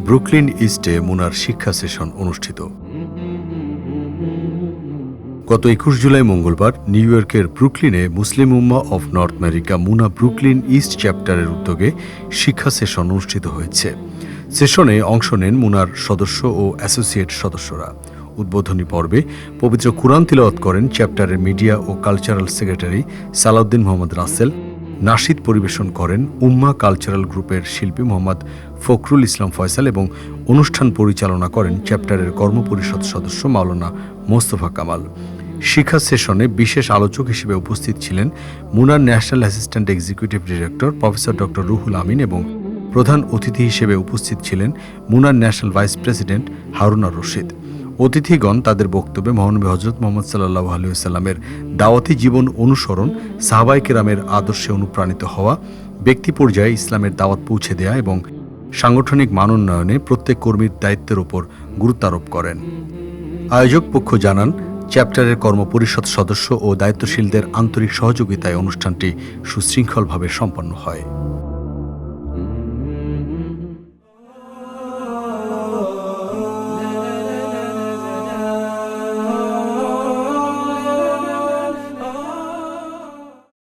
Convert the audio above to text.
Brooklyn ইস্টে মুনার শিক্ষা session অনুষ্ঠিত। গত ২১ জুলাই মঙ্গলবার নিউ ইয়র্কের ব্রুকলিনে মুসলিম উম্মাহ of North America MUNA Brooklyn East চ্যাপ্টারের উদ্যোগে শিক্ষা সেশন অনুষ্ঠিত হয়েছে। সেশনে অংশ নেন মুনার সদস্য ও অ্যাসোসিয়েট সদস্যরা। উদ্বোধনী পর্বে পবিত্র কুরআন তিলাওয়াত করেন চ্যাপ্টারের মিডিয়া ও কালচারাল সেক্রেটারি সালাউদ্দিন মোহাম্মদ রাসেল। নাশিদ পরিবেশন করেন উম্মাহ কালচারাল গ্রুপের শিল্পী মোহাম্মদ ফখরুল ইসলাম ফয়সাল এবং অনুষ্ঠান পরিচালনা করেন চ্যাপ্টারের কর্মপরিষদ সদস্য মাওলানা মোস্তফা কামাল। শিক্ষা সেশনে বিশেষ আলোচক হিসেবে উপস্থিত ছিলেন মুনার national assistant executive director professor doctor Ruhul Amin এবং প্রধান অতিথি হিসেবে উপস্থিত ছিলেন মুনার national vice president Harun ar Rashid. অতিথিগণ তাদের বক্তব্যে মহানবী হযরত মুহাম্মদ সাল্লাল্লাহু আলাইহি ওয়াসাল্লামের দাওয়াতি জীবন অনুসরণ, সাহাবায়ে কেরামের আদর্শে অনুপ্রাণিত হওয়া, ব্যক্তি পর্যায়ে ইসলামের দাওয়াত পৌঁছে দেয়া এবং সাংগঠনিক মানোন্নয়নে প্রত্যেক কর্মীর দায়িত্বের উপর গুরুত্ব আরোপ করেন। আয়োজক পক্ষ জানান, চ্যাপ্টারের কর্মপরিষদ সদস্য ও দায়িত্বশীলদের আন্তরিক সহযোগিতায় অনুষ্ঠানটি সুশৃঙ্খলভাবে সম্পন্ন হয়।